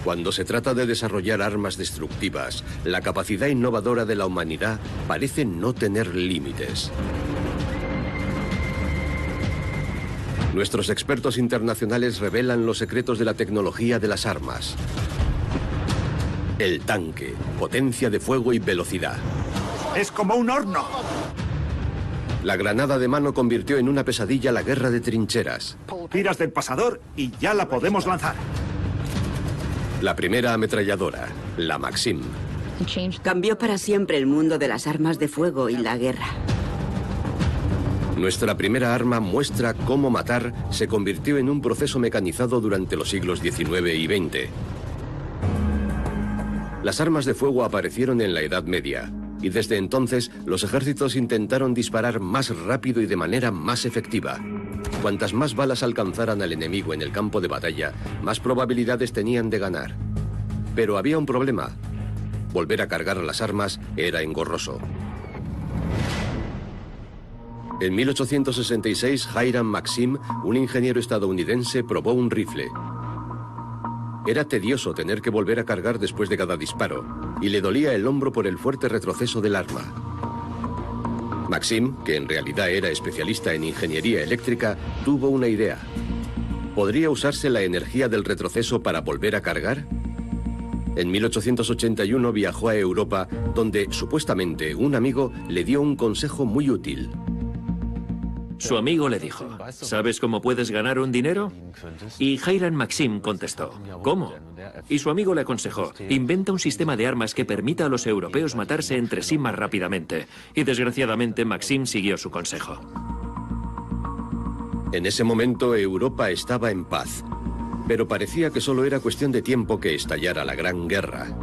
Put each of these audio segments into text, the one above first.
Cuando se trata de desarrollar armas destructivas, la capacidad innovadora de la humanidad parece no tener límites. Nuestros expertos internacionales revelan los secretos de la tecnología de las armas. El tanque, potencia de fuego y velocidad. ¡Es como un horno! La granada de mano convirtió en una pesadilla la guerra de trincheras. Tiras del pasador y ya la podemos lanzar. La primera ametralladora, la Maxim. Cambió para siempre el mundo de las armas de fuego y la guerra. Nuestra primera arma muestra cómo matar se convirtió en un proceso mecanizado durante los siglos XIX y XX. Las armas de fuego aparecieron en la Edad Media, y desde entonces los ejércitos intentaron disparar más rápido y de manera más efectiva. Cuantas más balas alcanzaran al enemigo en el campo de batalla, más probabilidades tenían de ganar. Pero había un problema. Volver a cargar las armas era engorroso. En 1866, Hiram Maxim, un ingeniero estadounidense, probó un rifle. Era tedioso tener que volver a cargar después de cada disparo, y le dolía el hombro por el fuerte retroceso del arma. Maxim, que en realidad era especialista en ingeniería eléctrica, tuvo una idea. ¿Podría usarse la energía del retroceso para volver a cargar? En 1881 viajó a Europa, donde supuestamente un amigo le dio un consejo muy útil. Su amigo le dijo, ¿sabes cómo puedes ganar un dinero? Y Hiram Maxim contestó, ¿cómo? Y su amigo le aconsejó, inventa un sistema de armas que permita a los europeos matarse entre sí más rápidamente. Y desgraciadamente Maxim siguió su consejo. En ese momento Europa estaba en paz, pero parecía que solo era cuestión de tiempo que estallara la Gran Guerra.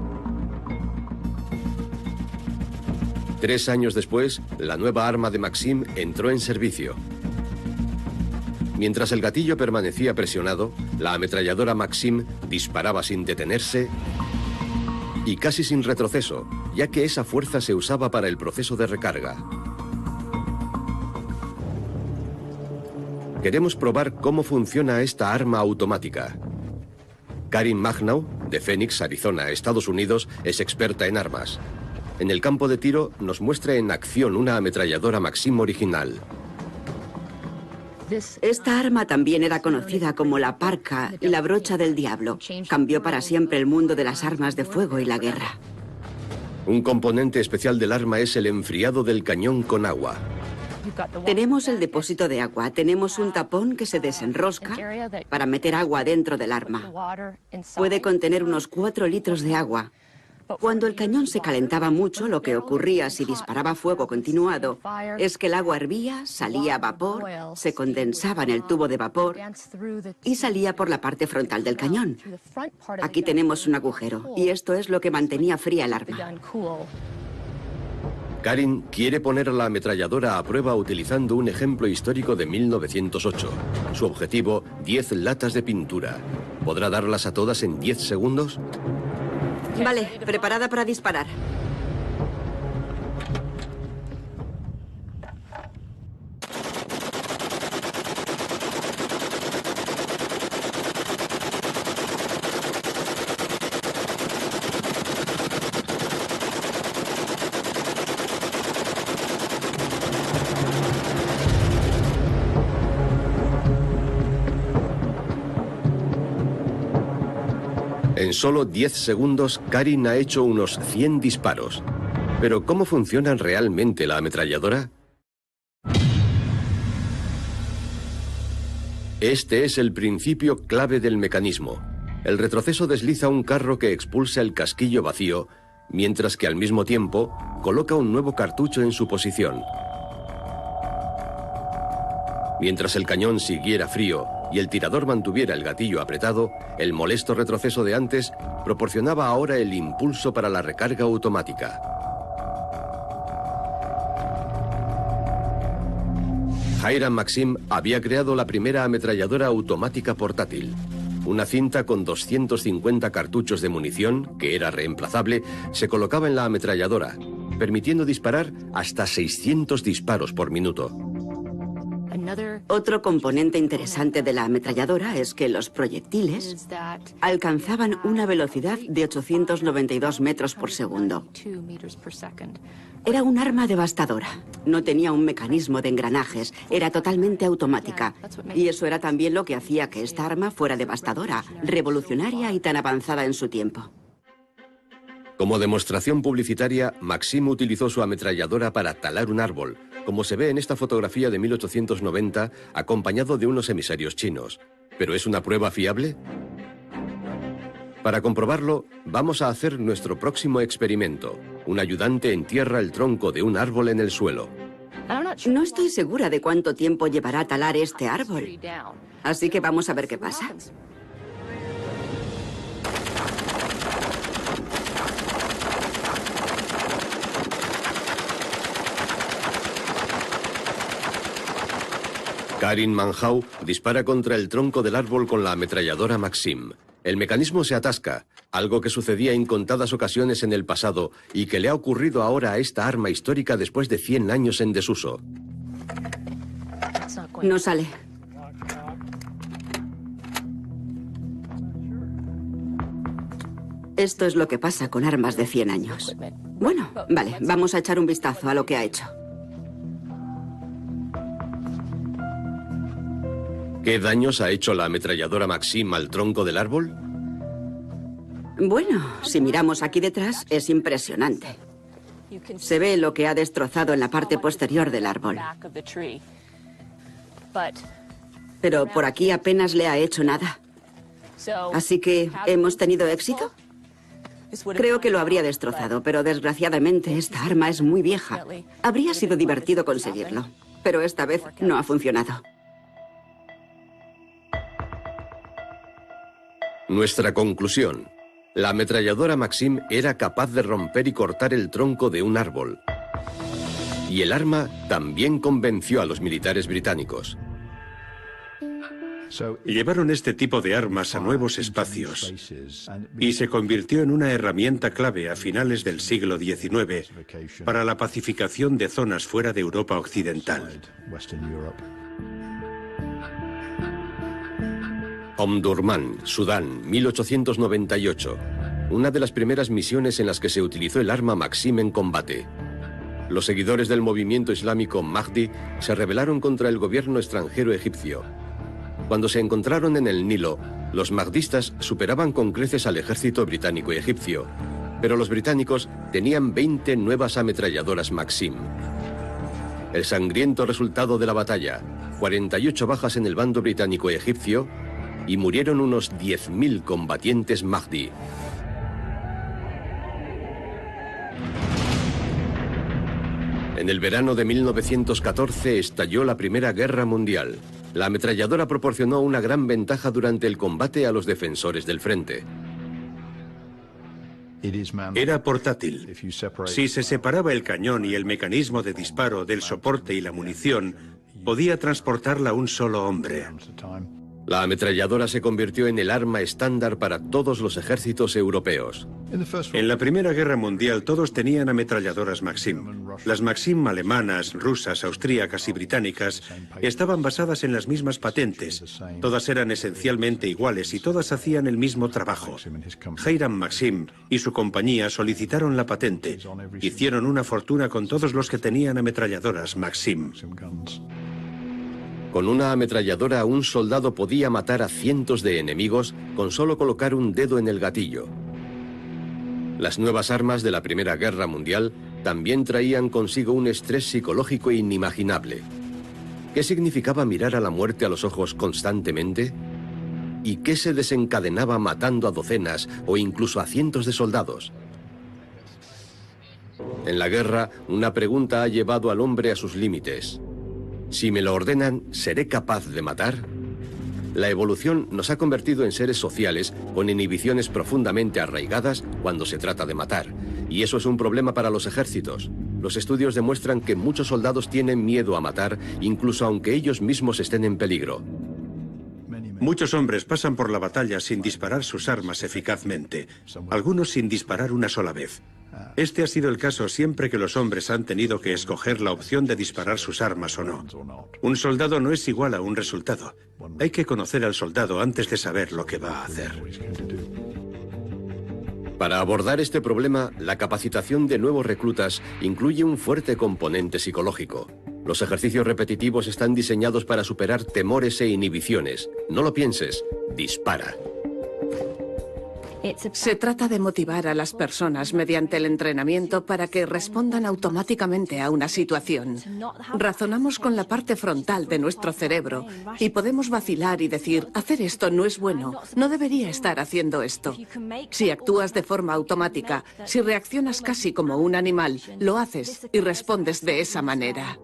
3 años después, la nueva arma de Maxim entró en servicio. Mientras el gatillo permanecía presionado, la ametralladora Maxim disparaba sin detenerse y casi sin retroceso, ya que esa fuerza se usaba para el proceso de recarga. Queremos probar cómo funciona esta arma automática. Karin Magnow, de Phoenix, Arizona, Estados Unidos, es experta en armas. En el campo de tiro nos muestra en acción una ametralladora Maxim original. Esta arma también era conocida como la Parka y la brocha del diablo. Cambió para siempre el mundo de las armas de fuego y la guerra. Un componente especial del arma es el enfriado del cañón con agua. Tenemos el depósito de agua, tenemos un tapón que se desenrosca para meter agua dentro del arma. Puede contener unos 4 litros de agua. Cuando el cañón se calentaba mucho, lo que ocurría si disparaba fuego continuado es que el agua hervía, salía vapor, se condensaba en el tubo de vapor y salía por la parte frontal del cañón. Aquí tenemos un agujero y esto es lo que mantenía fría el arma. Karin quiere poner la ametralladora a prueba utilizando un ejemplo histórico de 1908. Su objetivo, 10 latas de pintura. ¿Podrá darlas a todas en 10 segundos? Vale, preparada para disparar. En solo 10 segundos, Karin ha hecho unos 100 disparos. ¿Pero cómo funciona realmente la ametralladora? Este es el principio clave del mecanismo. El retroceso desliza un carro que expulsa el casquillo vacío, mientras que al mismo tiempo coloca un nuevo cartucho en su posición. Mientras el cañón siguiera frío y el tirador mantuviera el gatillo apretado, el molesto retroceso de antes proporcionaba ahora el impulso para la recarga automática. Hiram Maxim había creado la primera ametralladora automática portátil. Una cinta con 250 cartuchos de munición, que era reemplazable, se colocaba en la ametralladora, permitiendo disparar hasta 600 disparos por minuto. Otro componente interesante de la ametralladora es que los proyectiles alcanzaban una velocidad de 892 metros por segundo. Era un arma devastadora. No tenía un mecanismo de engranajes, era totalmente automática. Y eso era también lo que hacía que esta arma fuera devastadora, revolucionaria y tan avanzada en su tiempo. Como demostración publicitaria, Maxim utilizó su ametralladora para talar un árbol, como se ve en esta fotografía de 1890, acompañado de unos emisarios chinos. ¿Pero es una prueba fiable? Para comprobarlo, vamos a hacer nuestro próximo experimento. Un ayudante entierra el tronco de un árbol en el suelo. No estoy segura de cuánto tiempo llevará talar este árbol. Así que vamos a ver qué pasa. Karin Manhau dispara contra el tronco del árbol con la ametralladora Maxim. El mecanismo se atasca, algo que sucedía incontadas ocasiones en el pasado y que le ha ocurrido ahora a esta arma histórica después de 100 años en desuso. No sale. Esto es lo que pasa con armas de 100 años. Bueno, vale, vamos a echar un vistazo a lo que ha hecho. ¿Qué daños ha hecho la ametralladora Maxim al tronco del árbol? Bueno, si miramos aquí detrás, es impresionante. Se ve lo que ha destrozado en la parte posterior del árbol. Pero por aquí apenas le ha hecho nada. Así que, ¿hemos tenido éxito? Creo que lo habría destrozado, pero desgraciadamente esta arma es muy vieja. Habría sido divertido conseguirlo, pero esta vez no ha funcionado. Nuestra conclusión. La ametralladora Maxim era capaz de romper y cortar el tronco de un árbol. Y el arma también convenció a los militares británicos. Llevaron este tipo de armas a nuevos espacios y se convirtió en una herramienta clave a finales del siglo XIX para la pacificación de zonas fuera de Europa Occidental. Omdurman, Sudán, 1898. Una de las primeras misiones en las que se utilizó el arma Maxim en combate. Los seguidores del movimiento islámico Mahdi se rebelaron contra el gobierno extranjero egipcio. Cuando se encontraron en el Nilo, los mahdistas superaban con creces al ejército británico y egipcio, pero los británicos tenían 20 nuevas ametralladoras Maxim. El sangriento resultado de la batalla, 48 bajas en el bando británico y egipcio, y murieron unos 10.000 combatientes Mahdi. En el verano de 1914 estalló la Primera Guerra Mundial. La ametralladora proporcionó una gran ventaja durante el combate a los defensores del frente. Era portátil. Si se separaba el cañón y el mecanismo de disparo del soporte y la munición, podía transportarla un solo hombre. La ametralladora se convirtió en el arma estándar para todos los ejércitos europeos. En la Primera Guerra Mundial todos tenían ametralladoras Maxim. Las Maxim alemanas, rusas, austríacas y británicas estaban basadas en las mismas patentes. Todas eran esencialmente iguales y todas hacían el mismo trabajo. Hiram Maxim y su compañía solicitaron la patente. Hicieron una fortuna con todos los que tenían ametralladoras Maxim. Con una ametralladora, un soldado podía matar a cientos de enemigos con solo colocar un dedo en el gatillo. Las nuevas armas de la Primera Guerra Mundial también traían consigo un estrés psicológico inimaginable. ¿Qué significaba mirar a la muerte a los ojos constantemente? ¿Y qué se desencadenaba matando a docenas o incluso a cientos de soldados? En la guerra, una pregunta ha llevado al hombre a sus límites. Si me lo ordenan, ¿seré capaz de matar? La evolución nos ha convertido en seres sociales con inhibiciones profundamente arraigadas cuando se trata de matar. Y eso es un problema para los ejércitos. Los estudios demuestran que muchos soldados tienen miedo a matar, incluso aunque ellos mismos estén en peligro. Muchos hombres pasan por la batalla sin disparar sus armas eficazmente, algunos sin disparar una sola vez. Este ha sido el caso siempre que los hombres han tenido que escoger la opción de disparar sus armas o no. Un soldado no es igual a un resultado. Hay que conocer al soldado antes de saber lo que va a hacer. Para abordar este problema, la capacitación de nuevos reclutas incluye un fuerte componente psicológico. Los ejercicios repetitivos están diseñados para superar temores e inhibiciones. No lo pienses, dispara. Se trata de motivar a las personas mediante el entrenamiento para que respondan automáticamente a una situación. Razonamos con la parte frontal de nuestro cerebro y podemos vacilar y decir, hacer esto no es bueno, no debería estar haciendo esto. Si actúas de forma automática, si reaccionas casi como un animal, lo haces y respondes de esa manera.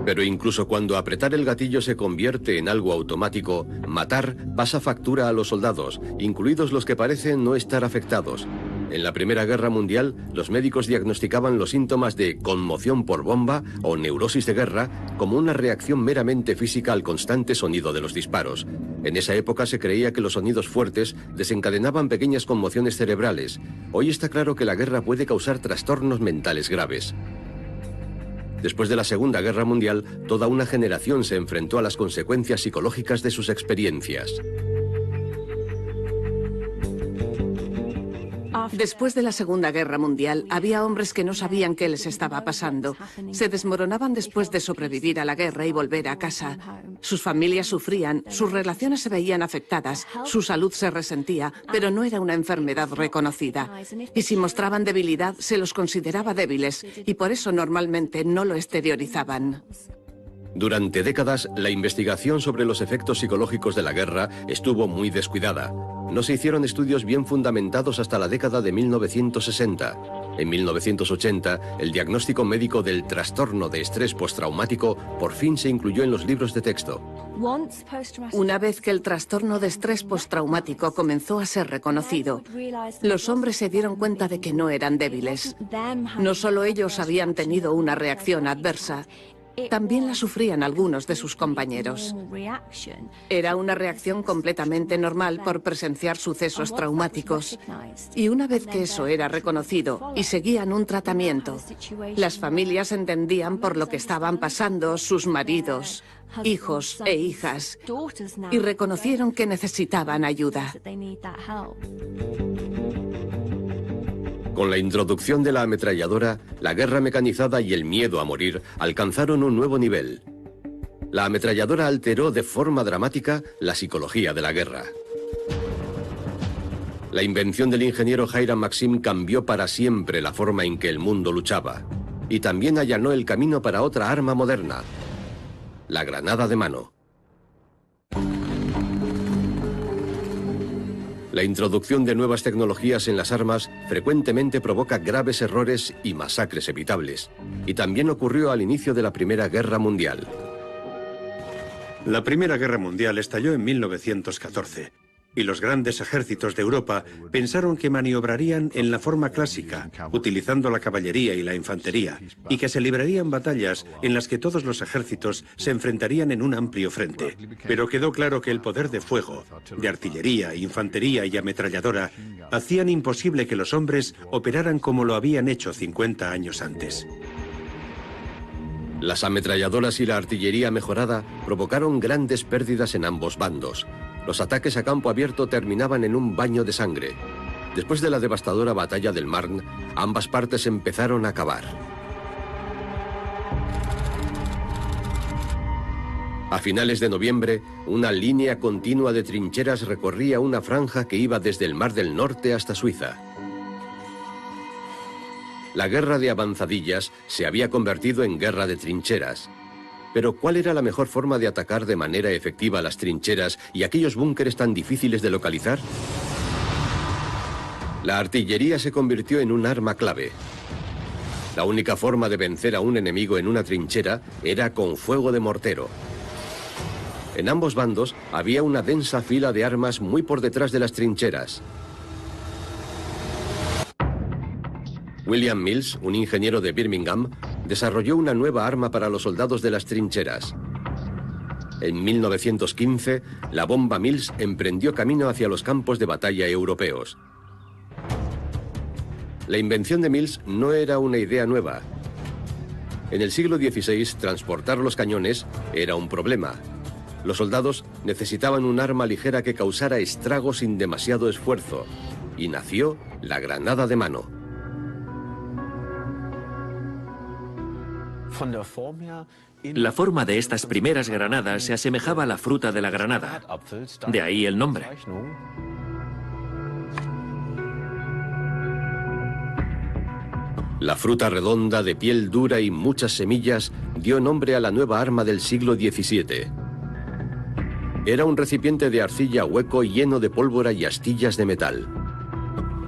Pero incluso cuando apretar el gatillo se convierte en algo automático, matar pasa factura a los soldados, incluidos los que parecen no estar afectados. En la Primera Guerra Mundial, los médicos diagnosticaban los síntomas de conmoción por bomba o neurosis de guerra como una reacción meramente física al constante sonido de los disparos. En esa época se creía que los sonidos fuertes desencadenaban pequeñas conmociones cerebrales. Hoy está claro que la guerra puede causar trastornos mentales graves. Después de la Segunda Guerra Mundial, toda una generación se enfrentó a las consecuencias psicológicas de sus experiencias. Después de la Segunda Guerra Mundial, había hombres que no sabían qué les estaba pasando. Se desmoronaban después de sobrevivir a la guerra y volver a casa. Sus familias sufrían, sus relaciones se veían afectadas, su salud se resentía, pero no era una enfermedad reconocida. Y si mostraban debilidad, se los consideraba débiles, y por eso normalmente no lo exteriorizaban. Durante décadas, la investigación sobre los efectos psicológicos de la guerra estuvo muy descuidada. No se hicieron estudios bien fundamentados hasta la década de 1960. En 1980, el diagnóstico médico del trastorno de estrés postraumático por fin se incluyó en los libros de texto. Una vez que el trastorno de estrés postraumático comenzó a ser reconocido, los hombres se dieron cuenta de que no eran débiles. No solo ellos habían tenido una reacción adversa, también la sufrían algunos de sus compañeros. Era una reacción completamente normal por presenciar sucesos traumáticos. Y una vez que eso era reconocido y seguían un tratamiento, las familias entendían por lo que estaban pasando sus maridos, hijos e hijas, y reconocieron que necesitaban ayuda. Con la introducción de la ametralladora, la guerra mecanizada y el miedo a morir alcanzaron un nuevo nivel. La ametralladora alteró de forma dramática la psicología de la guerra. La invención del ingeniero Hiram Maxim cambió para siempre la forma en que el mundo luchaba. Y también allanó el camino para otra arma moderna, la granada de mano. La introducción de nuevas tecnologías en las armas frecuentemente provoca graves errores y masacres evitables. Y también ocurrió al inicio de la Primera Guerra Mundial. La Primera Guerra Mundial estalló en 1914. Y los grandes ejércitos de Europa pensaron que maniobrarían en la forma clásica, utilizando la caballería y la infantería, y que se librarían batallas en las que todos los ejércitos se enfrentarían en un amplio frente. Pero quedó claro que el poder de fuego, de artillería, infantería y ametralladora, hacían imposible que los hombres operaran como lo habían hecho 50 años antes. Las ametralladoras y la artillería mejorada provocaron grandes pérdidas en ambos bandos. Los ataques a campo abierto terminaban en un baño de sangre. Después de la devastadora batalla del Marne, ambas partes empezaron a cavar. A finales de noviembre, una línea continua de trincheras recorría una franja que iba desde el Mar del Norte hasta Suiza. La guerra de avanzadillas se había convertido en guerra de trincheras. Pero ¿cuál era la mejor forma de atacar de manera efectiva las trincheras y aquellos búnkeres tan difíciles de localizar? La artillería se convirtió en un arma clave. La única forma de vencer a un enemigo en una trinchera era con fuego de mortero. En ambos bandos había una densa fila de armas muy por detrás de las trincheras. William Mills, un ingeniero de Birmingham, desarrolló una nueva arma para los soldados de las trincheras. En 1915, la bomba Mills emprendió camino hacia los campos de batalla europeos. La invención de Mills no era una idea nueva. En el siglo XVI, transportar los cañones era un problema. Los soldados necesitaban un arma ligera que causara estragos sin demasiado esfuerzo. Y nació la granada de mano. La forma de estas primeras granadas se asemejaba a la fruta de la granada. De ahí el nombre. La fruta redonda, de piel dura y muchas semillas, dio nombre a la nueva arma del siglo XVII. Era un recipiente de arcilla hueco lleno de pólvora y astillas de metal.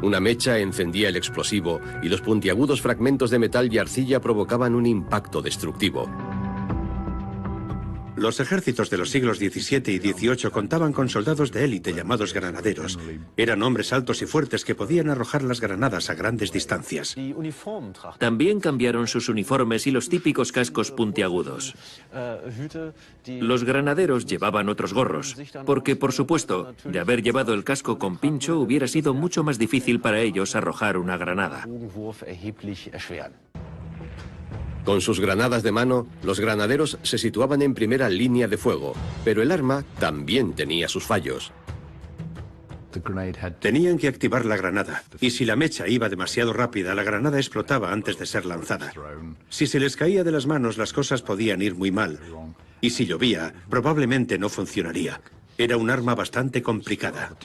Una mecha encendía el explosivo y los puntiagudos fragmentos de metal y arcilla provocaban un impacto destructivo. Los ejércitos de los siglos XVII y XVIII contaban con soldados de élite llamados granaderos. Eran hombres altos y fuertes que podían arrojar las granadas a grandes distancias. También cambiaron sus uniformes y los típicos cascos puntiagudos. Los granaderos llevaban otros gorros, porque, por supuesto, de haber llevado el casco con pincho hubiera sido mucho más difícil para ellos arrojar una granada. Con sus granadas de mano, los granaderos se situaban en primera línea de fuego, pero el arma también tenía sus fallos. Tenían que activar la granada, y si la mecha iba demasiado rápida, la granada explotaba antes de ser lanzada. Si se les caía de las manos, las cosas podían ir muy mal. Y si llovía, probablemente no funcionaría. Era un arma bastante complicada.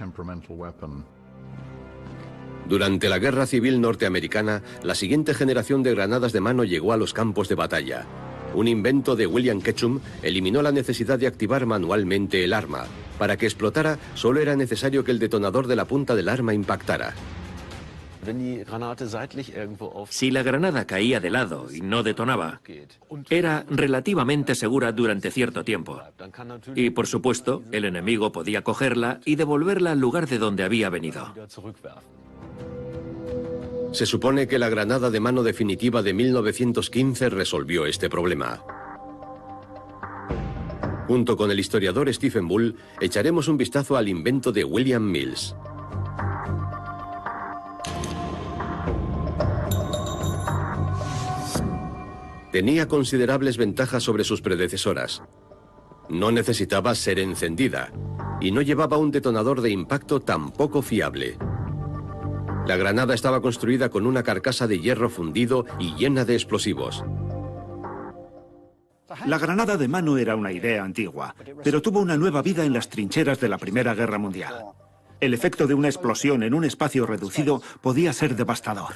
Durante la Guerra Civil Norteamericana, la siguiente generación de granadas de mano llegó a los campos de batalla. Un invento de William Ketchum eliminó la necesidad de activar manualmente el arma. Para que explotara, solo era necesario que el detonador de la punta del arma impactara. Si la granada caía de lado y no detonaba, era relativamente segura durante cierto tiempo. Y, por supuesto, el enemigo podía cogerla y devolverla al lugar de donde había venido. Se supone que la granada de mano definitiva de 1915 resolvió este problema. Junto con el historiador Stephen Bull, echaremos un vistazo al invento de William Mills. Tenía considerables ventajas sobre sus predecesoras. No necesitaba ser encendida y no llevaba un detonador de impacto tan poco fiable. La granada estaba construida con una carcasa de hierro fundido y llena de explosivos. La granada de mano era una idea antigua, pero tuvo una nueva vida en las trincheras de la Primera Guerra Mundial. El efecto de una explosión en un espacio reducido podía ser devastador.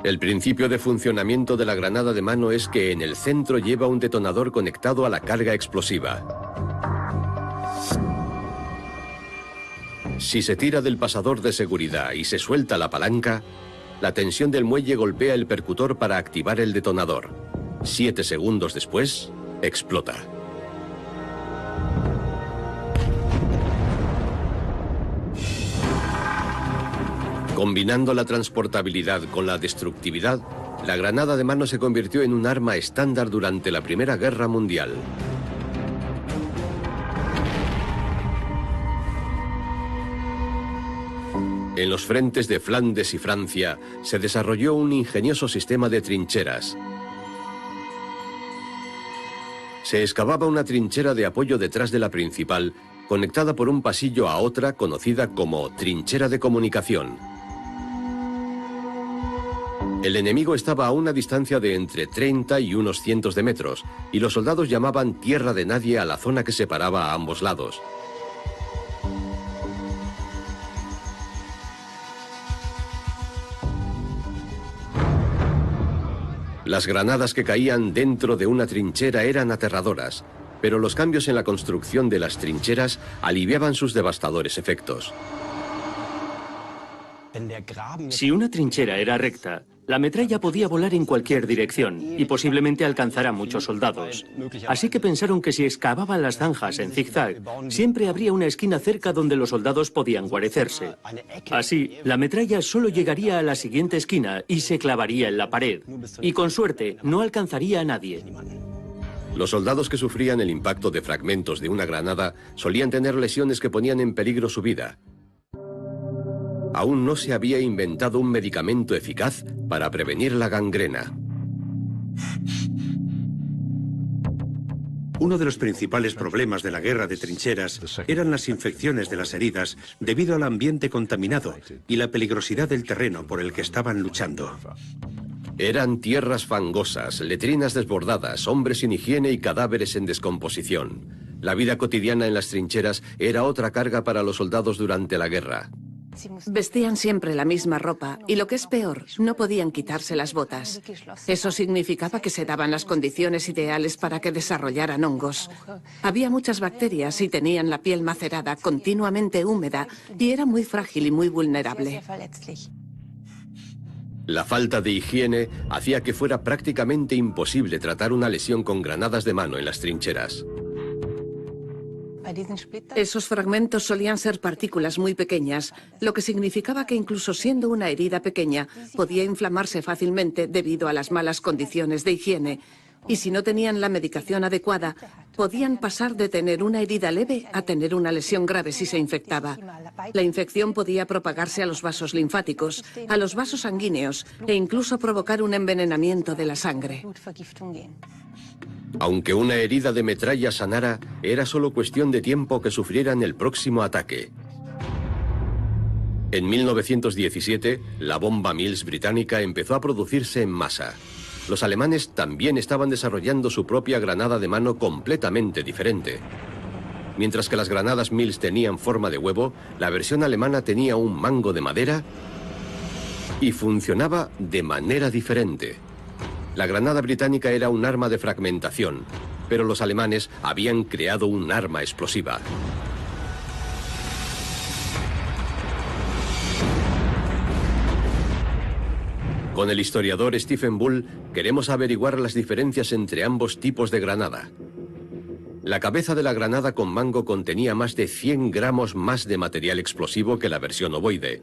El principio de funcionamiento de la granada de mano es que en el centro lleva un detonador conectado a la carga explosiva. Si se tira del pasador de seguridad y se suelta la palanca, la tensión del muelle golpea el percutor para activar el detonador. 7 segundos después, explota. Combinando la transportabilidad con la destructividad, la granada de mano se convirtió en un arma estándar durante la Primera Guerra Mundial. En los frentes de Flandes y Francia se desarrolló un ingenioso sistema de trincheras. Se excavaba una trinchera de apoyo detrás de la principal, conectada por un pasillo a otra conocida como trinchera de comunicación. El enemigo estaba a una distancia de entre 30 y unos cientos de metros, y los soldados llamaban tierra de nadie a la zona que separaba a ambos lados. Las granadas que caían dentro de una trinchera eran aterradoras, pero los cambios en la construcción de las trincheras aliviaban sus devastadores efectos. Si una trinchera era recta, la metralla podía volar en cualquier dirección y posiblemente alcanzar a muchos soldados. Así que pensaron que si excavaban las zanjas en zigzag, siempre habría una esquina cerca donde los soldados podían guarecerse. Así, la metralla solo llegaría a la siguiente esquina y se clavaría en la pared. Y con suerte, no alcanzaría a nadie. Los soldados que sufrían el impacto de fragmentos de una granada solían tener lesiones que ponían en peligro su vida. Aún no se había inventado un medicamento eficaz para prevenir la gangrena. Uno de los principales problemas de la guerra de trincheras eran las infecciones de las heridas debido al ambiente contaminado y la peligrosidad del terreno por el que estaban luchando. Eran tierras fangosas, letrinas desbordadas, hombres sin higiene y cadáveres en descomposición. La vida cotidiana en las trincheras era otra carga para los soldados durante la guerra. Vestían siempre la misma ropa y, lo que es peor, no podían quitarse las botas. Eso significaba que se daban las condiciones ideales para que desarrollaran hongos. Había muchas bacterias y tenían la piel macerada, continuamente húmeda, y era muy frágil y muy vulnerable. La falta de higiene hacía que fuera prácticamente imposible tratar una lesión con granadas de mano en las trincheras. Esos fragmentos solían ser partículas muy pequeñas, lo que significaba que incluso siendo una herida pequeña, podía inflamarse fácilmente debido a las malas condiciones de higiene. Y si no tenían la medicación adecuada, podían pasar de tener una herida leve a tener una lesión grave si se infectaba. La infección podía propagarse a los vasos linfáticos, a los vasos sanguíneos e incluso provocar un envenenamiento de la sangre. Aunque una herida de metralla sanara, era solo cuestión de tiempo que sufrieran el próximo ataque. En 1917, la bomba Mills británica empezó a producirse en masa. Los alemanes también estaban desarrollando su propia granada de mano completamente diferente. Mientras que las granadas Mills tenían forma de huevo, la versión alemana tenía un mango de madera y funcionaba de manera diferente. La granada británica era un arma de fragmentación, pero los alemanes habían creado un arma explosiva. Con el historiador Stephen Bull queremos averiguar las diferencias entre ambos tipos de granada. La cabeza de la granada con mango contenía más de 100 gramos más de material explosivo que la versión ovoide.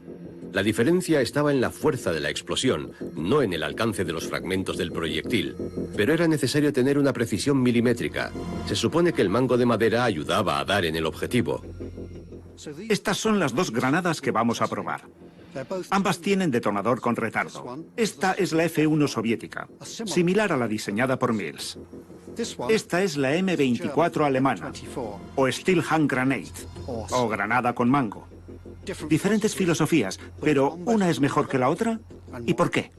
La diferencia estaba en la fuerza de la explosión, no en el alcance de los fragmentos del proyectil. Pero era necesario tener una precisión milimétrica. Se supone que el mango de madera ayudaba a dar en el objetivo. Estas son las dos granadas que vamos a probar. Ambas tienen detonador con retardo. Esta es la F1 soviética, similar a la diseñada por Mills. Esta es la M24 alemana, o Steel Hand Grenade, o granada con mango. Diferentes filosofías, pero ¿una es mejor que la otra? ¿Y por qué?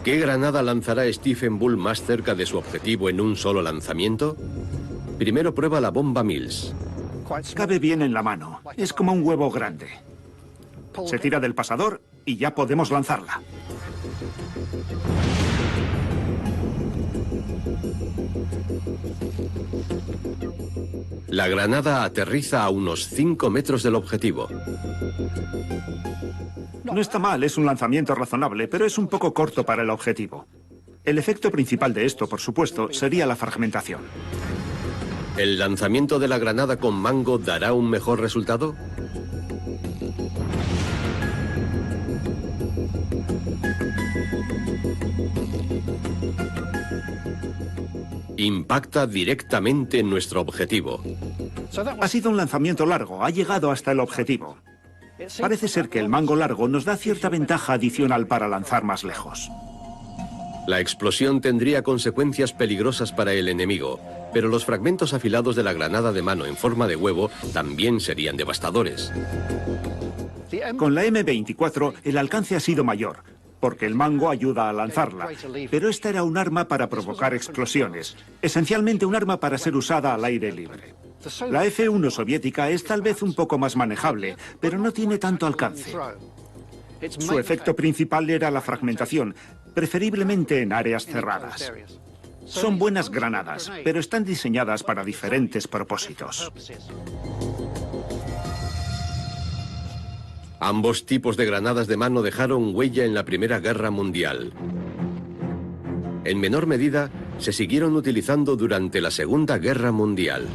¿Qué granada lanzará Stephen Bull más cerca de su objetivo en un solo lanzamiento? Primero prueba la bomba Mills. Cabe bien en la mano. Es como un huevo grande. Se tira del pasador y ya podemos lanzarla. La granada aterriza a unos 5 metros del objetivo. No está mal, es un lanzamiento razonable, pero es un poco corto para el objetivo. El efecto principal de esto, por supuesto, sería la fragmentación. ¿El lanzamiento de la granada con mango dará un mejor resultado? Impacta directamente en nuestro objetivo. Ha sido un lanzamiento largo, ha llegado hasta el objetivo. Parece ser que el mango largo nos da cierta ventaja adicional para lanzar más lejos. La explosión tendría consecuencias peligrosas para el enemigo, pero los fragmentos afilados de la granada de mano en forma de huevo también serían devastadores. Con la M24 el alcance ha sido mayor, porque el mango ayuda a lanzarla, pero esta era un arma para provocar explosiones, esencialmente un arma para ser usada al aire libre. La F1 soviética es tal vez un poco más manejable, pero no tiene tanto alcance. Su efecto principal era la fragmentación, preferiblemente en áreas cerradas. Son buenas granadas, pero están diseñadas para diferentes propósitos. Ambos tipos de granadas de mano dejaron huella en la Primera Guerra Mundial. En menor medida, se siguieron utilizando durante la Segunda Guerra Mundial.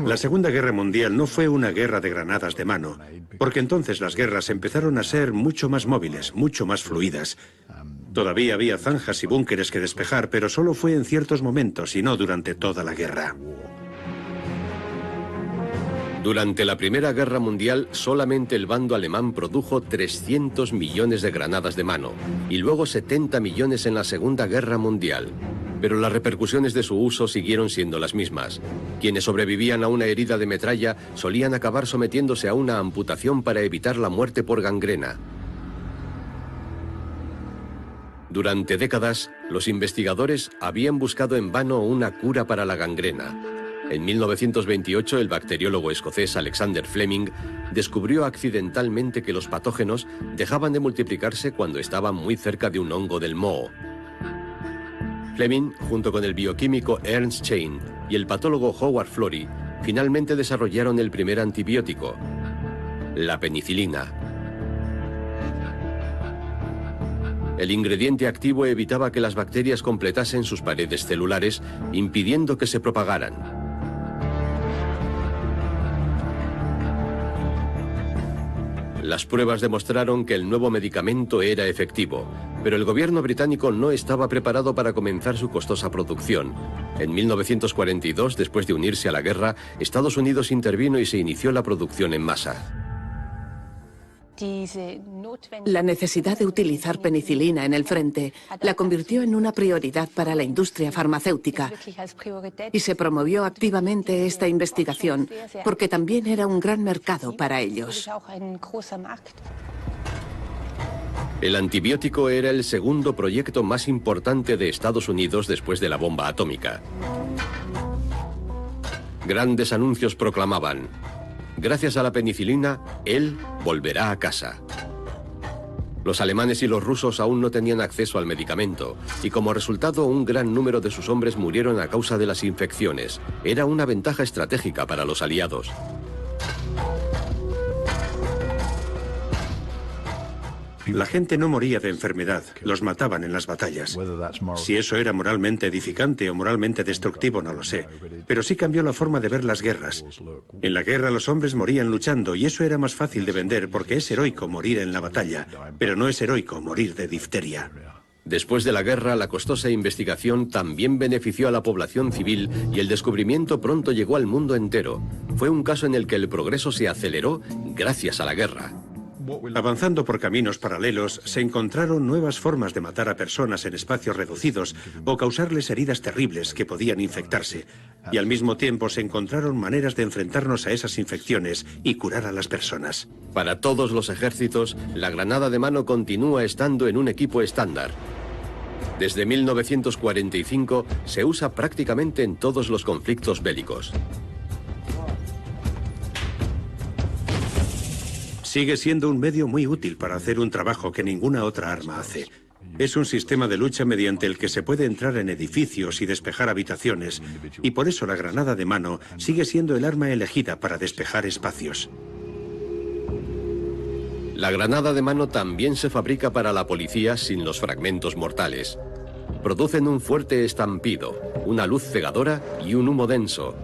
La Segunda Guerra Mundial no fue una guerra de granadas de mano, porque entonces las guerras empezaron a ser mucho más móviles, mucho más fluidas. Todavía había zanjas y búnkeres que despejar, pero solo fue en ciertos momentos y no durante toda la guerra. Durante la Primera Guerra Mundial, solamente el bando alemán produjo 300 millones de granadas de mano y luego 70 millones en la Segunda Guerra Mundial. Pero las repercusiones de su uso siguieron siendo las mismas. Quienes sobrevivían a una herida de metralla solían acabar sometiéndose a una amputación para evitar la muerte por gangrena. Durante décadas, los investigadores habían buscado en vano una cura para la gangrena. En 1928, el bacteriólogo escocés Alexander Fleming descubrió accidentalmente que los patógenos dejaban de multiplicarse cuando estaban muy cerca de un hongo del moho. Fleming, junto con el bioquímico Ernst Chain y el patólogo Howard Florey, finalmente desarrollaron el primer antibiótico, la penicilina. El ingrediente activo evitaba que las bacterias completasen sus paredes celulares, impidiendo que se propagaran. Las pruebas demostraron que el nuevo medicamento era efectivo, pero el gobierno británico no estaba preparado para comenzar su costosa producción. En 1942, después de unirse a la guerra, Estados Unidos intervino y se inició la producción en masa. La necesidad de utilizar penicilina en el frente la convirtió en una prioridad para la industria farmacéutica y se promovió activamente esta investigación porque también era un gran mercado para ellos. El antibiótico era el segundo proyecto más importante de Estados Unidos después de la bomba atómica. Grandes anuncios proclamaban: gracias a la penicilina, él volverá a casa. Los alemanes y los rusos aún no tenían acceso al medicamento, y como resultado un gran número de sus hombres murieron a causa de las infecciones. Era una ventaja estratégica para los aliados. La gente no moría de enfermedad, los mataban en las batallas. Si eso era moralmente edificante o moralmente destructivo, no lo sé. Pero sí cambió la forma de ver las guerras. En la guerra los hombres morían luchando y eso era más fácil de vender porque es heroico morir en la batalla, pero no es heroico morir de difteria. Después de la guerra, la costosa investigación también benefició a la población civil y el descubrimiento pronto llegó al mundo entero. Fue un caso en el que el progreso se aceleró gracias a la guerra. Avanzando por caminos paralelos, se encontraron nuevas formas de matar a personas en espacios reducidos o causarles heridas terribles que podían infectarse. Y al mismo tiempo se encontraron maneras de enfrentarnos a esas infecciones y curar a las personas. Para todos los ejércitos, la granada de mano continúa estando en un equipo estándar. Desde 1945 se usa prácticamente en todos los conflictos bélicos. Sigue siendo un medio muy útil para hacer un trabajo que ninguna otra arma hace. Es un sistema de lucha mediante el que se puede entrar en edificios y despejar habitaciones, y por eso la granada de mano sigue siendo el arma elegida para despejar espacios. La granada de mano también se fabrica para la policía sin los fragmentos mortales. Producen un fuerte estampido, una luz cegadora y un humo denso.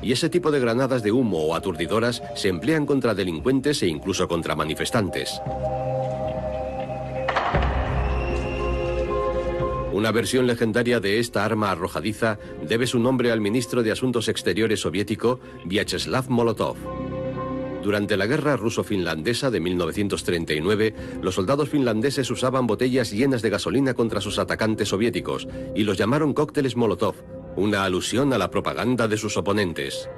Y ese tipo de granadas de humo o aturdidoras se emplean contra delincuentes e incluso contra manifestantes. Una versión legendaria de esta arma arrojadiza debe su nombre al ministro de Asuntos Exteriores soviético, Vyacheslav Molotov. Durante la guerra ruso-finlandesa de 1939, los soldados finlandeses usaban botellas llenas de gasolina contra sus atacantes soviéticos y los llamaron cócteles Molotov, una alusión a la propaganda de sus oponentes.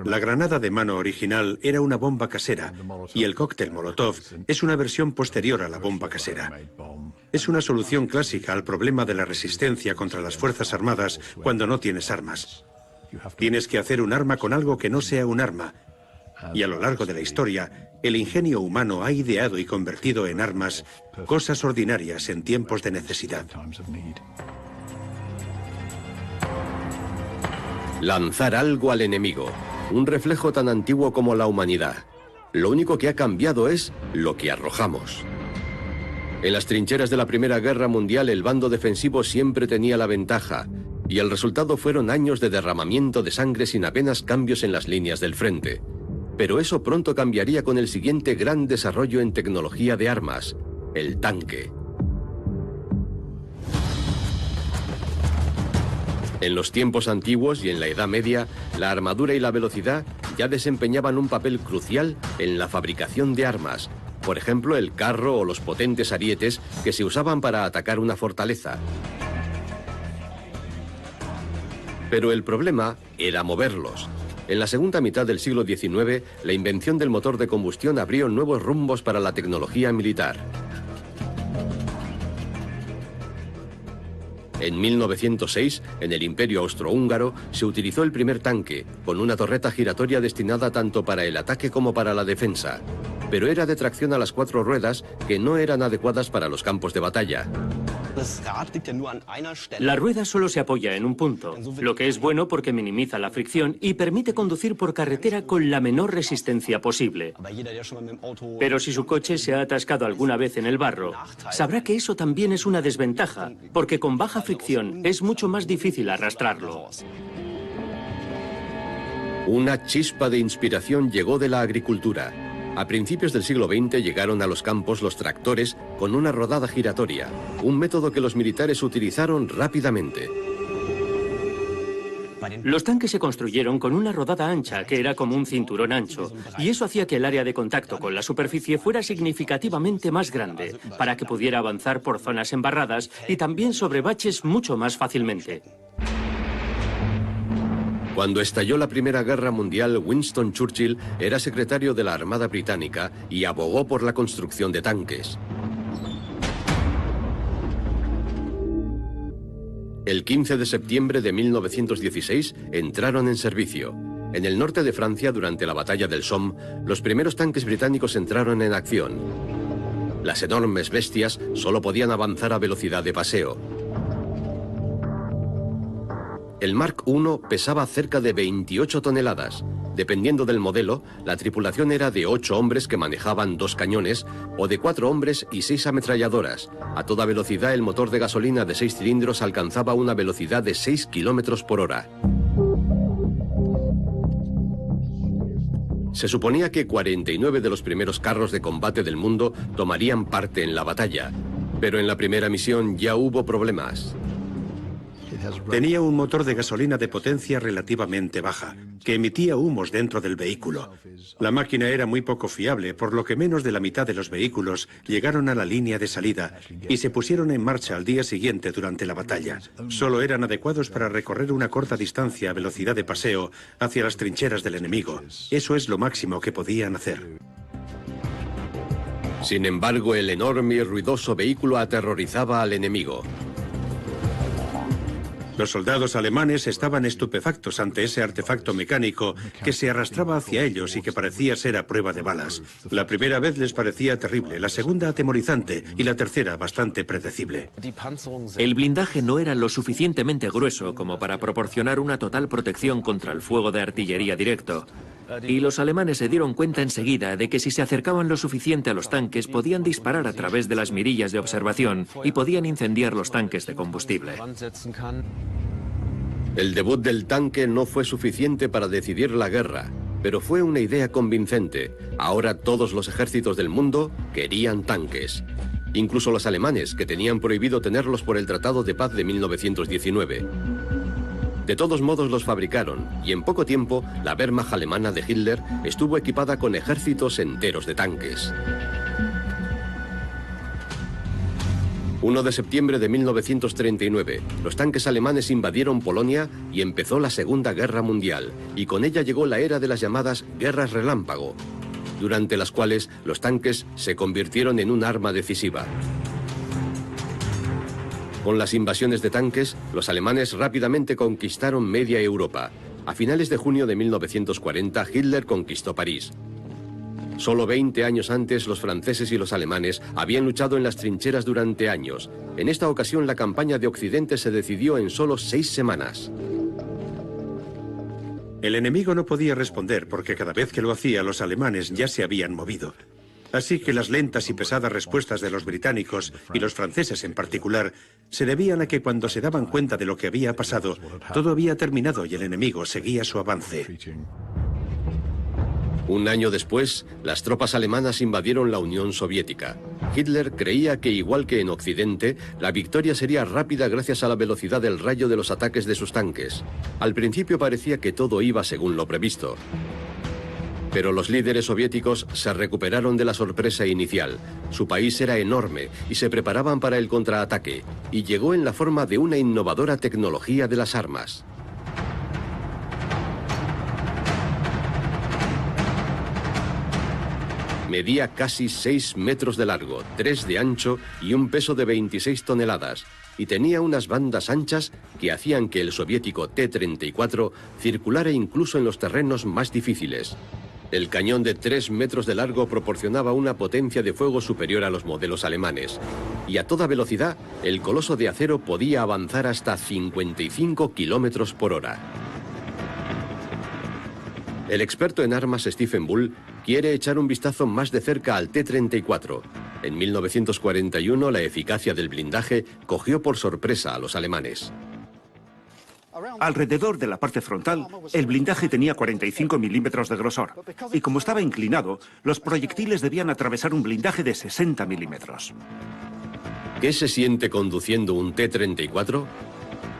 La granada de mano original era una bomba casera y el cóctel Molotov es una versión posterior a la bomba casera. Es una solución clásica al problema de la resistencia contra las fuerzas armadas cuando no tienes armas. Tienes que hacer un arma con algo que no sea un arma. Y a lo largo de la historia, el ingenio humano ha ideado y convertido en armas cosas ordinarias en tiempos de necesidad. Lanzar algo al enemigo, un reflejo tan antiguo como la humanidad. Lo único que ha cambiado es lo que arrojamos. En las trincheras de la Primera Guerra Mundial el bando defensivo siempre tenía la ventaja, y el resultado fueron años de derramamiento de sangre sin apenas cambios en las líneas del frente. Pero eso pronto cambiaría con el siguiente gran desarrollo en tecnología de armas, el tanque. En los tiempos antiguos y en la Edad Media, la armadura y la velocidad ya desempeñaban un papel crucial en la fabricación de armas. Por ejemplo, el carro o los potentes arietes que se usaban para atacar una fortaleza. Pero el problema era moverlos. En la segunda mitad del siglo XIX, la invención del motor de combustión abrió nuevos rumbos para la tecnología militar. En 1906, en el Imperio Austrohúngaro, se utilizó el primer tanque, con una torreta giratoria destinada tanto para el ataque como para la defensa. Pero era de tracción a las 4 ruedas, que no eran adecuadas para los campos de batalla. La rueda solo se apoya en un punto, lo que es bueno porque minimiza la fricción y permite conducir por carretera con la menor resistencia posible. Pero si su coche se ha atascado alguna vez en el barro, sabrá que eso también es una desventaja, porque con baja fricción es mucho más difícil arrastrarlo. Una chispa de inspiración llegó de la agricultura. A principios del siglo XX llegaron a los campos los tractores con una rodada giratoria, un método que los militares utilizaron rápidamente. Los tanques se construyeron con una rodada ancha, que era como un cinturón ancho, y eso hacía que el área de contacto con la superficie fuera significativamente más grande, para que pudiera avanzar por zonas embarradas y también sobre baches mucho más fácilmente. Cuando estalló la Primera Guerra Mundial, Winston Churchill era secretario de la Armada Británica y abogó por la construcción de tanques. El 15 de septiembre de 1916 entraron en servicio. En el norte de Francia, durante la batalla del Somme, los primeros tanques británicos entraron en acción. Las enormes bestias solo podían avanzar a velocidad de paseo. El Mark I pesaba cerca de 28 toneladas. Dependiendo del modelo, la tripulación era de 8 hombres que manejaban 2 cañones o de 4 hombres y 6 ametralladoras. A toda velocidad, el motor de gasolina de 6 cilindros alcanzaba una velocidad de 6 kilómetros por hora. Se suponía que 49 de los primeros carros de combate del mundo tomarían parte en la batalla, pero en la primera misión ya hubo problemas. Tenía un motor de gasolina de potencia relativamente baja, que emitía humos dentro del vehículo. La máquina era muy poco fiable, por lo que menos de la mitad de los vehículos llegaron a la línea de salida y se pusieron en marcha al día siguiente durante la batalla. Solo eran adecuados para recorrer una corta distancia a velocidad de paseo hacia las trincheras del enemigo. Eso es lo máximo que podían hacer. Sin embargo, el enorme y ruidoso vehículo aterrorizaba al enemigo. Los soldados alemanes estaban estupefactos ante ese artefacto mecánico que se arrastraba hacia ellos y que parecía ser a prueba de balas. La primera vez les parecía terrible, la segunda atemorizante y la tercera bastante predecible. El blindaje no era lo suficientemente grueso como para proporcionar una total protección contra el fuego de artillería directo. Y los alemanes se dieron cuenta enseguida de que si se acercaban lo suficiente a los tanques podían disparar a través de las mirillas de observación y podían incendiar los tanques de combustible. El debut del tanque no fue suficiente para decidir la guerra, pero fue una idea convincente. Ahora todos los ejércitos del mundo querían tanques. Incluso los alemanes, que tenían prohibido tenerlos por el Tratado de Paz de 1919. De todos modos los fabricaron, y en poco tiempo la Wehrmacht alemana de Hitler estuvo equipada con ejércitos enteros de tanques. 1 de septiembre de 1939, los tanques alemanes invadieron Polonia y empezó la Segunda Guerra Mundial, y con ella llegó la era de las llamadas guerras relámpago, durante las cuales los tanques se convirtieron en un arma decisiva. Con las invasiones de tanques, los alemanes rápidamente conquistaron media Europa. A finales de junio de 1940, Hitler conquistó París. Solo 20 años antes, los franceses y los alemanes habían luchado en las trincheras durante años. En esta ocasión, la campaña de Occidente se decidió en solo 6 semanas. El enemigo no podía responder porque cada vez que lo hacía, los alemanes ya se habían movido. Así que las lentas y pesadas respuestas de los británicos, y los franceses en particular, se debían a que cuando se daban cuenta de lo que había pasado, todo había terminado y el enemigo seguía su avance. Un año después, las tropas alemanas invadieron la Unión Soviética. Hitler creía que, igual que en Occidente, la victoria sería rápida gracias a la velocidad del rayo de los ataques de sus tanques. Al principio parecía que todo iba según lo previsto. Pero los líderes soviéticos se recuperaron de la sorpresa inicial. Su país era enorme y se preparaban para el contraataque, y llegó en la forma de una innovadora tecnología de las armas. Medía casi 6 metros de largo, 3 de ancho y un peso de 26 toneladas, y tenía unas bandas anchas que hacían que el soviético T-34 circulara incluso en los terrenos más difíciles. El cañón de 3 metros de largo proporcionaba una potencia de fuego superior a los modelos alemanes, y a toda velocidad, el coloso de acero podía avanzar hasta 55 kilómetros por hora. El experto en armas Stephen Bull quiere echar un vistazo más de cerca al T-34. En 1941, la eficacia del blindaje cogió por sorpresa a los alemanes. Alrededor de la parte frontal, el blindaje tenía 45 milímetros de grosor, y como estaba inclinado, los proyectiles debían atravesar un blindaje de 60 milímetros. ¿Qué se siente conduciendo un T-34?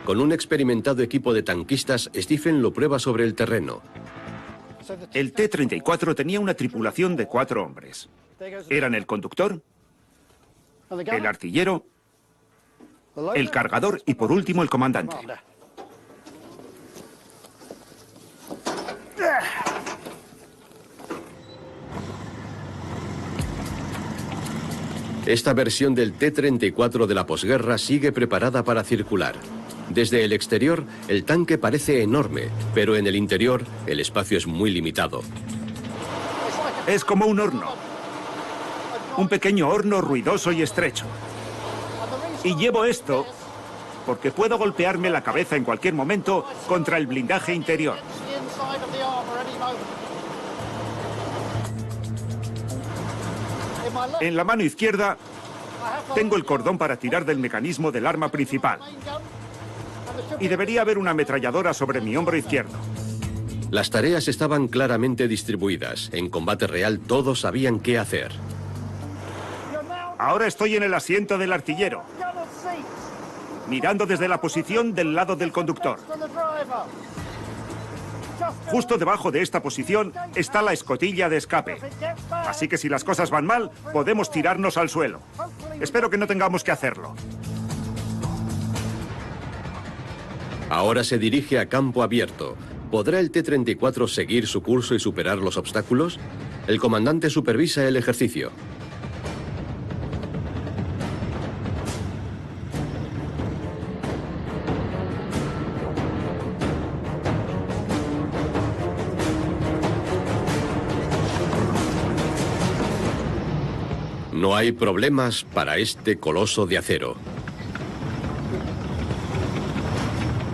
Con un experimentado equipo de tanquistas, Stephen lo prueba sobre el terreno. El T-34 tenía una tripulación de 4 hombres. Eran el conductor, el artillero, el cargador y por último el comandante. Esta versión del T-34 de la posguerra sigue preparada para circular. Desde el exterior, el tanque parece enorme, pero en el interior, el espacio es muy limitado. Es como un horno. Un pequeño horno ruidoso y estrecho. Y llevo esto porque puedo golpearme la cabeza en cualquier momento contra el blindaje interior. En la mano izquierda tengo el cordón para tirar del mecanismo del arma principal. Y debería haber una ametralladora sobre mi hombro izquierdo. Las tareas estaban claramente distribuidas. En combate real todos sabían qué hacer. Ahora estoy en el asiento del artillero, mirando desde la posición del lado del conductor. Justo debajo de esta posición está la escotilla de escape. Así que si las cosas van mal, podemos tirarnos al suelo. Espero que no tengamos que hacerlo. Ahora se dirige a campo abierto. ¿Podrá el T-34 seguir su curso y superar los obstáculos? El comandante supervisa el ejercicio. No hay problemas para este coloso de acero.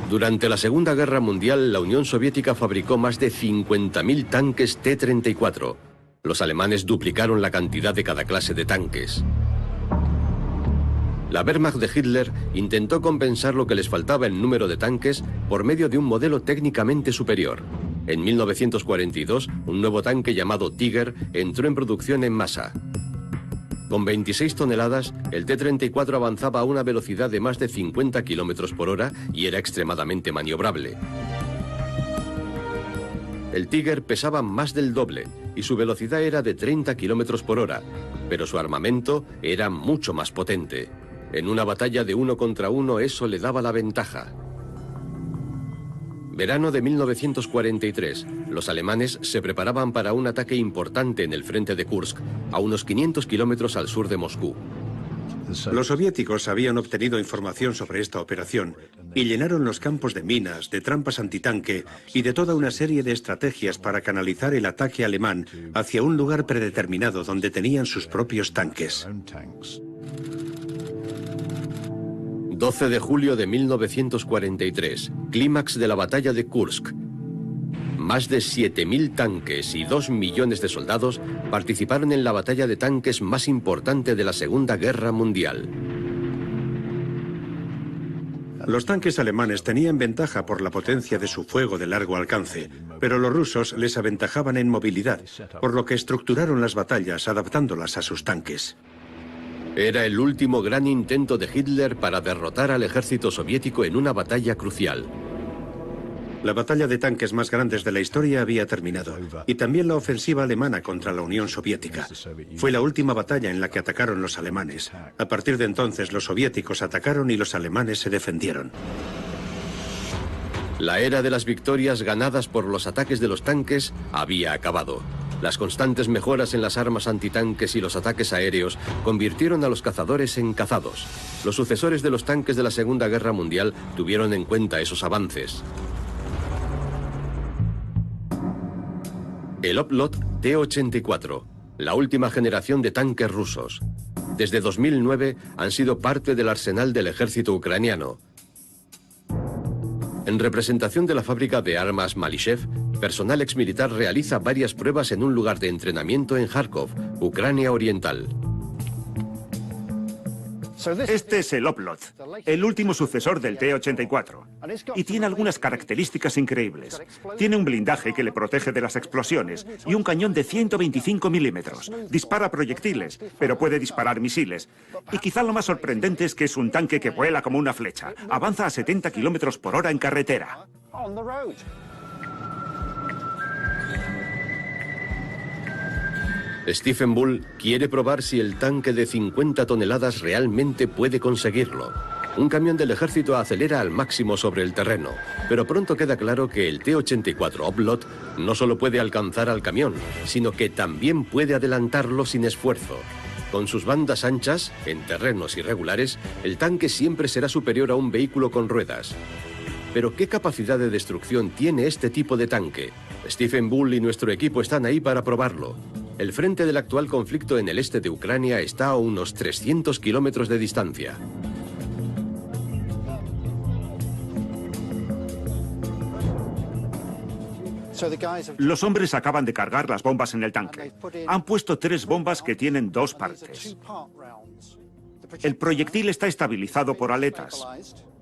Durante la Segunda Guerra Mundial, la Unión Soviética fabricó más de 50.000 tanques T-34. Los alemanes duplicaron la cantidad de cada clase de tanques. La Wehrmacht de Hitler intentó compensar lo que les faltaba en número de tanques por medio de un modelo técnicamente superior. En 1942, un nuevo tanque llamado Tiger entró en producción en masa. Con 26 toneladas, el T-34 avanzaba a una velocidad de más de 50 kilómetros por hora y era extremadamente maniobrable. El Tiger pesaba más del doble y su velocidad era de 30 kilómetros por hora, pero su armamento era mucho más potente. En una batalla de 1 contra 1 eso le daba la ventaja. Verano de 1943, los alemanes se preparaban para un ataque importante en el frente de Kursk, a unos 500 kilómetros al sur de Moscú. Los soviéticos habían obtenido información sobre esta operación y llenaron los campos de minas, de trampas antitanque y de toda una serie de estrategias para canalizar el ataque alemán hacia un lugar predeterminado donde tenían sus propios tanques. 12 de julio de 1943, clímax de la batalla de Kursk. Más de 7.000 tanques y 2 millones de soldados participaron en la batalla de tanques más importante de la Segunda Guerra Mundial. Los tanques alemanes tenían ventaja por la potencia de su fuego de largo alcance, pero los rusos les aventajaban en movilidad, por lo que estructuraron las batallas adaptándolas a sus tanques. Era el último gran intento de Hitler para derrotar al ejército soviético en una batalla crucial. La batalla de tanques más grandes de la historia había terminado, y también la ofensiva alemana contra la Unión Soviética. Fue la última batalla en la que atacaron los alemanes. A partir de entonces los soviéticos atacaron y los alemanes se defendieron. La era de las victorias ganadas por los ataques de los tanques había acabado. Las constantes mejoras en las armas antitanques y los ataques aéreos convirtieron a los cazadores en cazados. Los sucesores de los tanques de la Segunda Guerra Mundial tuvieron en cuenta esos avances. El Oplot T-84, la última generación de tanques rusos. Desde 2009 han sido parte del arsenal del ejército ucraniano. En representación de la fábrica de armas Malishev, personal exmilitar realiza varias pruebas en un lugar de entrenamiento en Kharkov, Ucrania Oriental. Este es el Oplot, el último sucesor del T-84. Y tiene algunas características increíbles. Tiene un blindaje que le protege de las explosiones y un cañón de 125 milímetros. Dispara proyectiles, pero puede disparar misiles. Y quizá lo más sorprendente es que es un tanque que vuela como una flecha. Avanza a 70 kilómetros por hora en carretera. Stephen Bull quiere probar si el tanque de 50 toneladas realmente puede conseguirlo. Un camión del ejército acelera al máximo sobre el terreno, pero pronto queda claro que el T-84 Oplot no solo puede alcanzar al camión, sino que también puede adelantarlo sin esfuerzo. Con sus bandas anchas, en terrenos irregulares, el tanque siempre será superior a un vehículo con ruedas. Pero ¿qué capacidad de destrucción tiene este tipo de tanque? Stephen Bull y nuestro equipo están ahí para probarlo. El frente del actual conflicto en el este de Ucrania está a unos 300 kilómetros de distancia. Los hombres acaban de cargar las bombas en el tanque. Han puesto 3 bombas que tienen 2 partes. El proyectil está estabilizado por aletas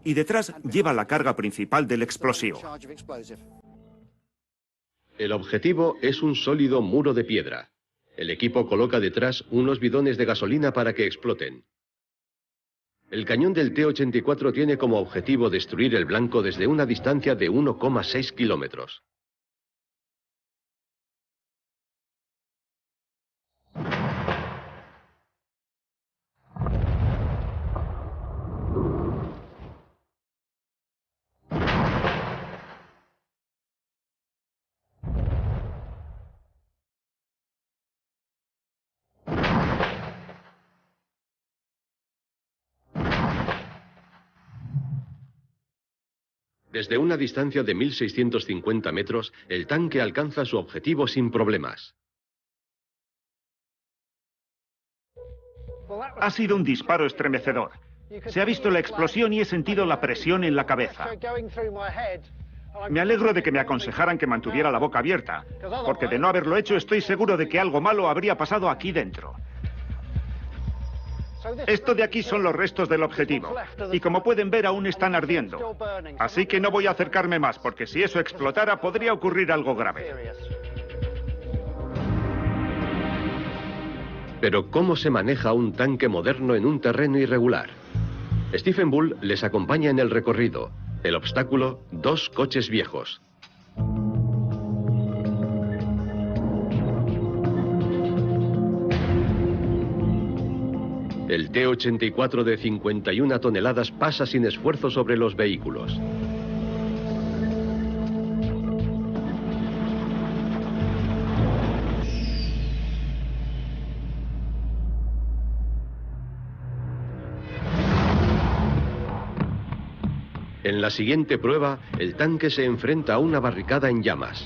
y detrás lleva la carga principal del explosivo. El objetivo es un sólido muro de piedra. El equipo coloca detrás unos bidones de gasolina para que exploten. El cañón del T-84 tiene como objetivo destruir el blanco desde una distancia de 1,6 kilómetros. Desde una distancia de 1.650 metros, el tanque alcanza su objetivo sin problemas. Ha sido un disparo estremecedor. Se ha visto la explosión y he sentido la presión en la cabeza. Me alegro de que me aconsejaran que mantuviera la boca abierta, porque de no haberlo hecho estoy seguro de que algo malo habría pasado aquí dentro. Esto de aquí son los restos del objetivo, y como pueden ver aún están ardiendo. Así que no voy a acercarme más, porque si eso explotara podría ocurrir algo grave. Pero ¿cómo se maneja un tanque moderno en un terreno irregular? Stephen Bull les acompaña en el recorrido. El obstáculo, 2 coches viejos. El T-84 de 51 toneladas pasa sin esfuerzo sobre los vehículos. En la siguiente prueba, el tanque se enfrenta a una barricada en llamas.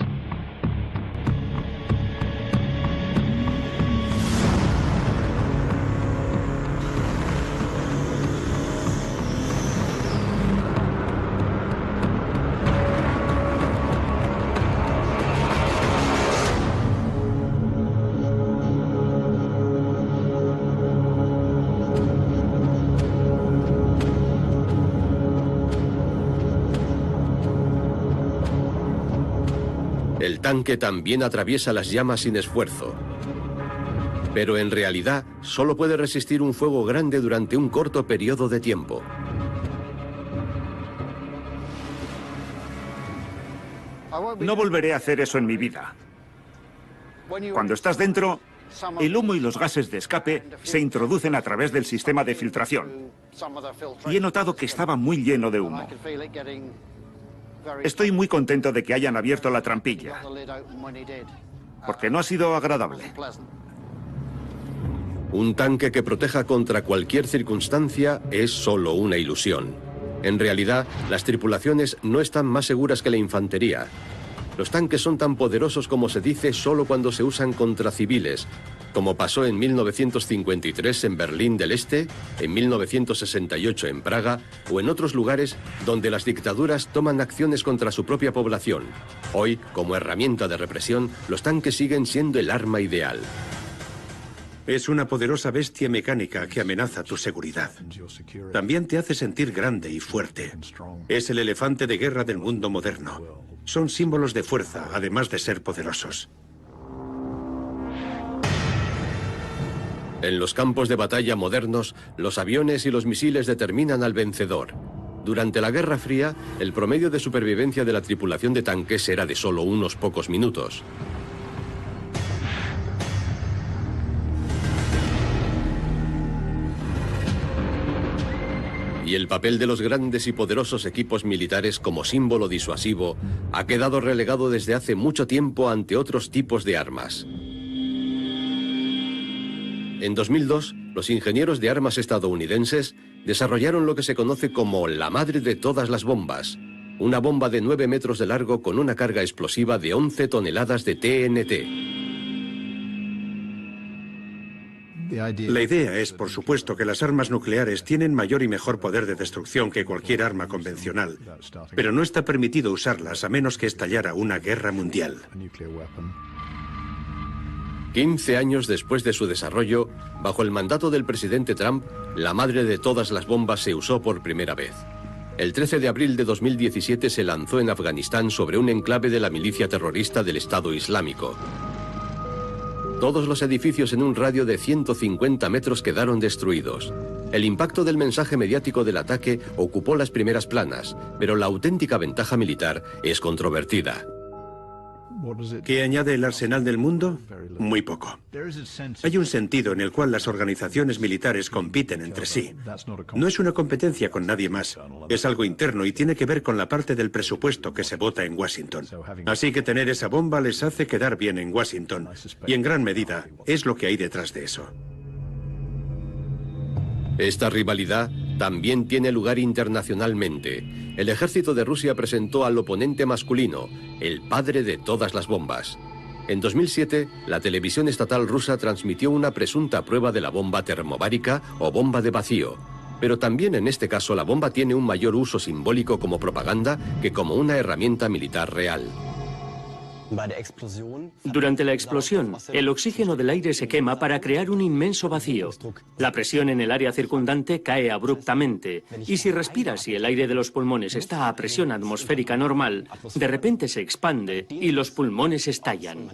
El tanque también atraviesa las llamas sin esfuerzo. Pero en realidad solo puede resistir un fuego grande durante un corto periodo de tiempo. No volveré a hacer eso en mi vida. Cuando estás dentro, el humo y los gases de escape se introducen a través del sistema de filtración. Y he notado que estaba muy lleno de humo. Estoy muy contento de que hayan abierto la trampilla, porque no ha sido agradable. Un tanque que proteja contra cualquier circunstancia es solo una ilusión. En realidad, las tripulaciones no están más seguras que la infantería. Los tanques son tan poderosos como se dice solo cuando se usan contra civiles, como pasó en 1953 en Berlín del Este, en 1968 en Praga o en otros lugares donde las dictaduras toman acciones contra su propia población. Hoy, como herramienta de represión, los tanques siguen siendo el arma ideal. Es una poderosa bestia mecánica que amenaza tu seguridad. También te hace sentir grande y fuerte. Es el elefante de guerra del mundo moderno. Son símbolos de fuerza, además de ser poderosos. En los campos de batalla modernos, los aviones y los misiles determinan al vencedor. Durante la Guerra Fría, el promedio de supervivencia de la tripulación de tanques era de solo unos pocos minutos. Y el papel de los grandes y poderosos equipos militares como símbolo disuasivo ha quedado relegado desde hace mucho tiempo ante otros tipos de armas. En 2002, los ingenieros de armas estadounidenses desarrollaron lo que se conoce como la madre de todas las bombas, una bomba de 9 metros de largo con una carga explosiva de 11 toneladas de TNT. La idea es, por supuesto, que las armas nucleares tienen mayor y mejor poder de destrucción que cualquier arma convencional, pero no está permitido usarlas a menos que estallara una guerra mundial. 15 años después de su desarrollo, bajo el mandato del presidente Trump, la madre de todas las bombas se usó por primera vez. El 13 de abril de 2017 se lanzó en Afganistán sobre un enclave de la milicia terrorista del Estado Islámico. Todos los edificios en un radio de 150 metros quedaron destruidos. El impacto del mensaje mediático del ataque ocupó las primeras planas, pero la auténtica ventaja militar es controvertida. ¿Qué añade el arsenal del mundo? Muy poco. Hay un sentido en el cual las organizaciones militares compiten entre sí. No es una competencia con nadie más. Es algo interno y tiene que ver con la parte del presupuesto que se vota en Washington. Así que tener esa bomba les hace quedar bien en Washington. Y en gran medida es lo que hay detrás de eso. Esta rivalidad también tiene lugar internacionalmente. El ejército de Rusia presentó al oponente masculino, el padre de todas las bombas. En 2007, la televisión estatal rusa transmitió una presunta prueba de la bomba termobárica o bomba de vacío. Pero también en este caso la bomba tiene un mayor uso simbólico como propaganda que como una herramienta militar real. Durante la explosión, el oxígeno del aire se quema para crear un inmenso vacío. La presión en el área circundante cae abruptamente, y si respiras y el aire de los pulmones está a presión atmosférica normal, de repente se expande y los pulmones estallan.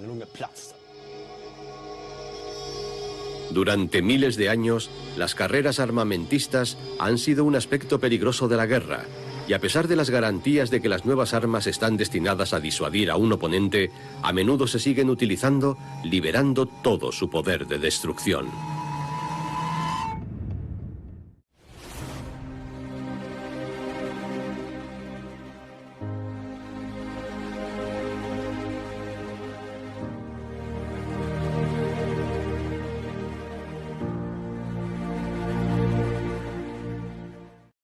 Durante miles de años, las carreras armamentistas han sido un aspecto peligroso de la guerra. Y a pesar de las garantías de que las nuevas armas están destinadas a disuadir a un oponente, a menudo se siguen utilizando, liberando todo su poder de destrucción.